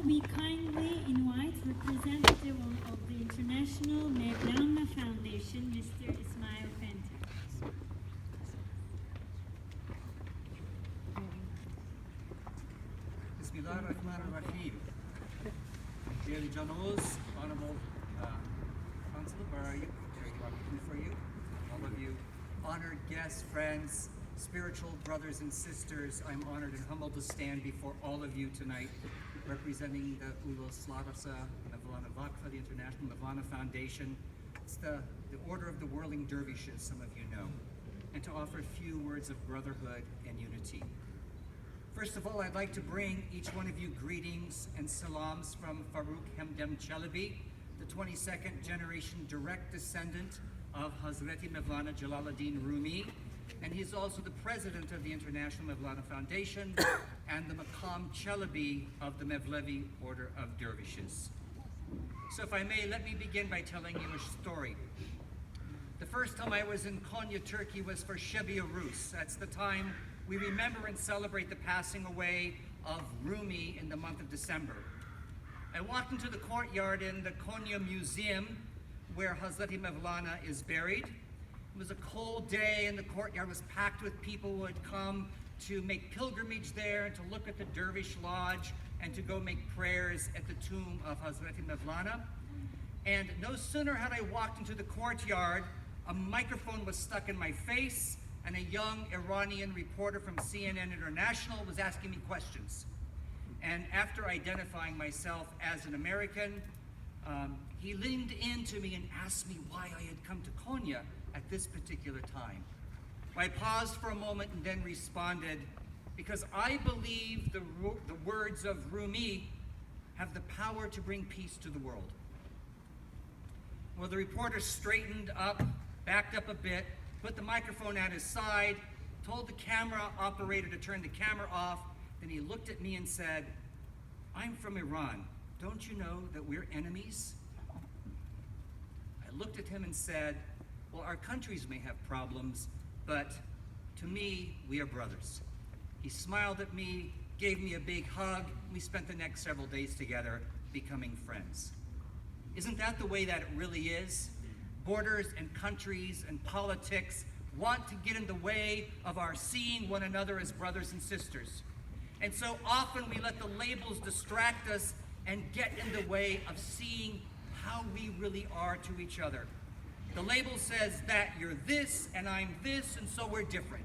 we kindly invite representative of the International Mevlana Foundation, Mr. Ismail Fenter. Bismillahirrahmanirrahim. Dearly Janos, Honorable Consulate, where are you? There you are, looking for you. All of you, honored guests, friends, spiritual brothers and sisters, I'm honored and humbled to stand before all of you tonight, representing the Ulus Larasa Mevlana Vakfa, the International Mevlana Foundation. It's the Order of the Whirling Dervishes, some of you know, and to offer a few words of brotherhood and unity. First of all, I'd like to bring each one of you greetings and salams from Farooq Hemdem Chalabi, the 22nd generation direct descendant of Hazreti Mevlana Jalaluddin Rumi, and he's also the president of the International Mevlana Foundation and the Maqam Chalabi of the Mevlevi Order of Dervishes. So if I may, let me begin by telling you a story. The first time I was in Konya, Turkey was for Sheb-i Arus. That's the time we remember and celebrate the passing away of Rumi in the month of December. I walked into the courtyard in the Konya Museum where Hazreti Mevlana is buried. It was a cold day and the courtyard was packed with people who had come to make pilgrimage there and to look at the Dervish Lodge and to go make prayers at the tomb of Hazreti Mevlana. And no sooner had I walked into the courtyard, a microphone was stuck in my face and a young Iranian reporter from CNN International was asking me questions. And after identifying myself as an American, he leaned into me and asked me why I had come to Konya at this particular time. I paused for a moment and then responded, because I believe the words of Rumi have the power to bring peace to the world. Well, the reporter straightened up, backed up a bit, put the microphone at his side, told the camera operator to turn the camera off, then he looked at me and said, "I'm from Iran. Don't you know that we're enemies?" I looked at him and said, "Well, our countries may have problems, but to me, we are brothers." He smiled at me, gave me a big hug, and we spent the next several days together becoming friends. Isn't that the way that it really is? Borders and countries and politics want to get in the way of our seeing one another as brothers and sisters. And so often we let the labels distract us and get in the way of seeing how we really are to each other. The label says that you're this and I'm this, and so we're different.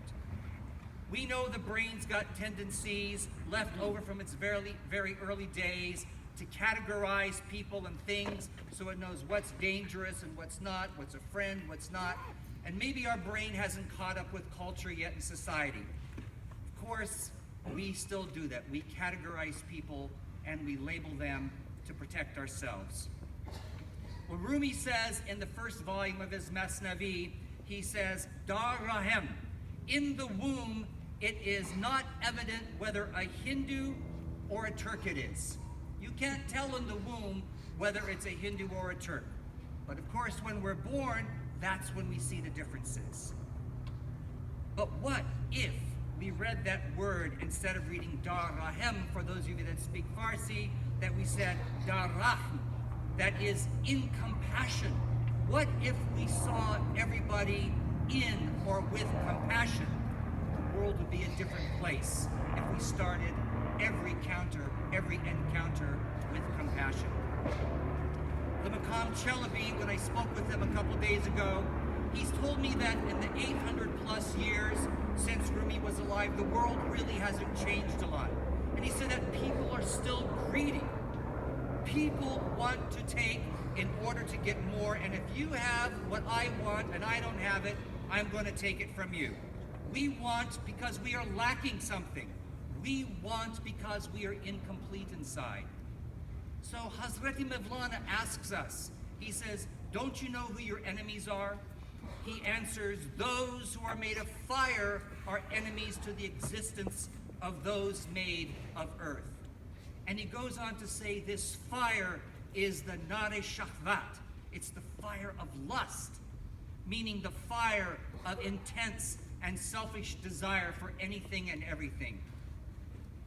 We know the brain's got tendencies left over from its very, very early days to categorize people and things so it knows what's dangerous and what's not, what's a friend, what's not. And maybe our brain hasn't caught up with culture yet in society. Of course, we still do that. We categorize people and we label them to protect ourselves. Well, Rumi says in the first volume of his Masnavi, he says, Dar Rahem, in the womb it is not evident whether a Hindu or a Turk it is. You can't tell in the womb whether it's a Hindu or a Turk. But of course, when we're born, that's when we see the differences. But what if we read that word instead of reading Dar Rahem, for those of you that speak Farsi, that we said Dar Rahm, that is in compassion? What if we saw everybody in or with compassion? The world would be a different place if we started every encounter with compassion. The Maqam Chalabi, when I spoke with him a couple days ago, he's told me that in the 800 plus years since Rumi was alive, the world really hasn't changed a lot. And he said that people are still greedy. People want to take in order to get more, and if you have what I want and I don't have it, I'm going to take it from you. We want because we are lacking something. We want because we are incomplete inside. So Hazreti Mevlana asks us, he says, don't you know who your enemies are? He answers, those who are made of fire are enemies to the existence of those made of earth. And he goes on to say this fire is the nare shahvat. It's the fire of lust, meaning the fire of intense and selfish desire for anything and everything.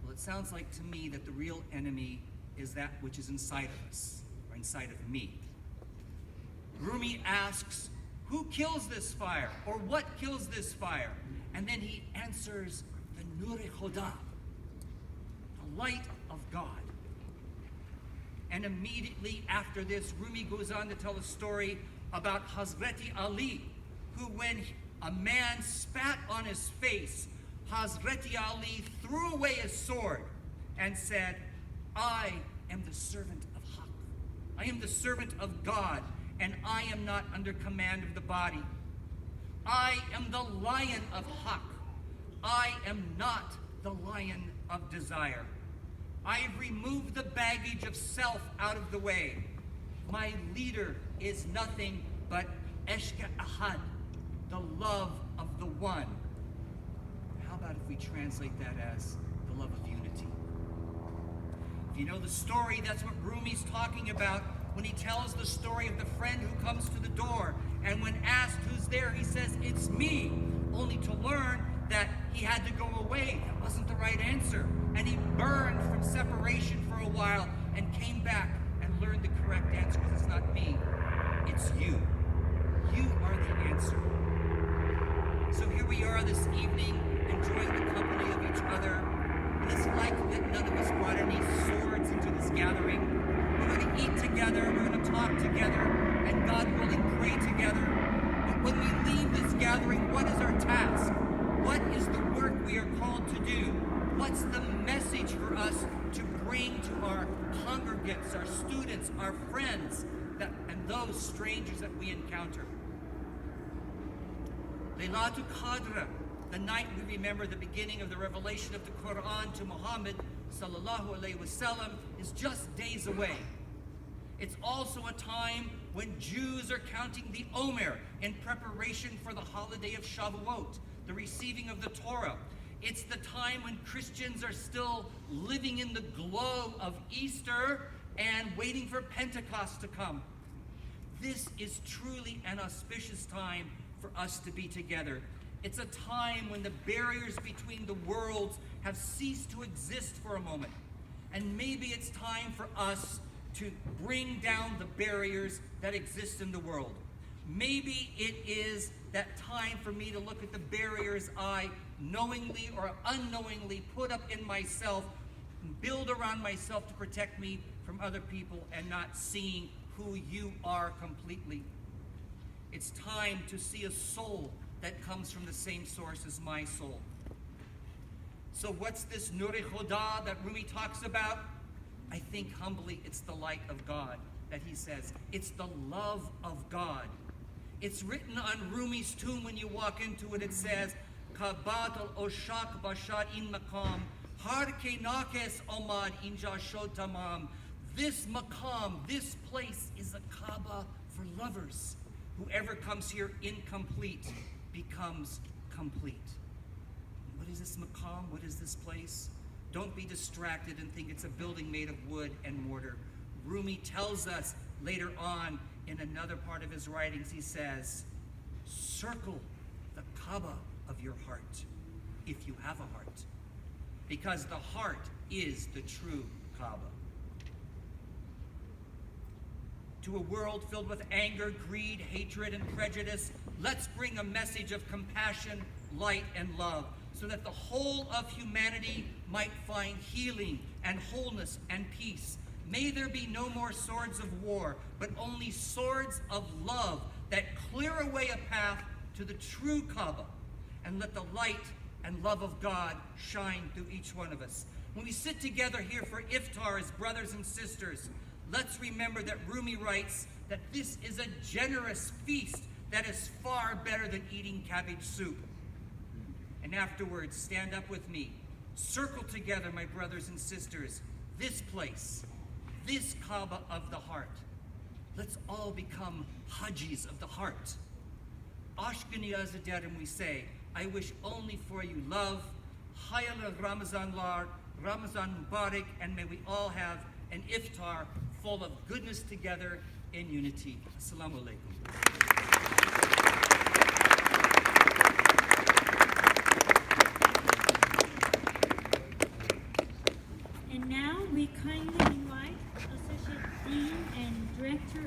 Well, it sounds like to me that the real enemy is that which is inside of us, or inside of me. Rumi asks, who kills this fire? Or what kills this fire? And then he answers, the Nur-i-Khuda, the light of God. And immediately after this, Rumi goes on to tell a story about Hazreti Ali, who when a man spat on his face, Hazreti Ali threw away his sword and said, I am the servant of Haqq. I am the servant of God, and I am not under command of the body. I am the lion of Haqq. I am not the lion of desire. I have removed the baggage of self out of the way. My leader is nothing but Eshka Ahad, the love of the one. How about if we translate that as the love of unity? If you know the story, that's what Rumi's talking about when he tells the story of the friend who comes to the door, and when asked who's there, he says, it's me, only to learn that he had to go away. That wasn't the right answer. And he burned from separation for a while and came back and learned the correct answer, because it's not me, it's you. You are the answer. So here we are this evening, enjoying the company of each other. And it's likely that none of us brought any swords into this gathering. We're going to eat together, we're going to talk together, and God willing, pray together. But when we leave this gathering, what is our task? What is the work we are called to do? What's the message for us to bring to our congregants, our students, our friends, and those strangers that we encounter? Laylatul Qadr, the night we remember the beginning of the revelation of the Quran to Muhammad sallallahu alaihi wasallam, is just days away. It's also a time when Jews are counting the Omer in preparation for the holiday of Shavuot, the receiving of the Torah. It's the time when Christians are still living in the glow of Easter and waiting for Pentecost to come. This is truly an auspicious time for us to be together. It's a time when the barriers between the worlds have ceased to exist for a moment. And maybe it's time for us to bring down the barriers that exist in the world. Maybe it is that time for me to look at the barriers I knowingly or unknowingly put up in myself, build around myself to protect me from other people and not seeing who you are completely. It's time to see a soul that comes from the same source as my soul. So what's this Nur-i-Khuda that Rumi talks about? I think humbly it's the light of God that he says. It's the love of God. It's written on Rumi's tomb. When you walk into it, it says, Kabat al-Oshak Bashar in Maqam, Har ke nakes omad inja shod tamam. This maqam, this place is a Kaaba for lovers. Whoever comes here incomplete becomes complete. What is this maqam? What is this place? Don't be distracted and think it's a building made of wood and mortar. Rumi tells us later on in another part of his writings, he says, circle the Kaaba of your heart, if you have a heart, because the heart is the true Kaaba. To a world filled with anger, greed, hatred, and prejudice, let's bring a message of compassion, light, and love, so that the whole of humanity might find healing and wholeness and peace. May there be no more swords of war, but only swords of love that clear away a path to the true Kaaba, and let the light and love of God shine through each one of us. When we sit together here for iftar as brothers and sisters, let's remember that Rumi writes that this is a generous feast that is far better than eating cabbage soup. And afterwards, stand up with me. Circle together, my brothers and sisters, this place, this Kaaba of the heart. Let's all become Hajis of the heart. Ashkani Azaderim, we say, I wish only for you love. Hayal Ramazan Lar, Ramazan Mubarak, and may we all have an iftar full of goodness together in unity. Assalamu alaikum. And now we kindly invite Director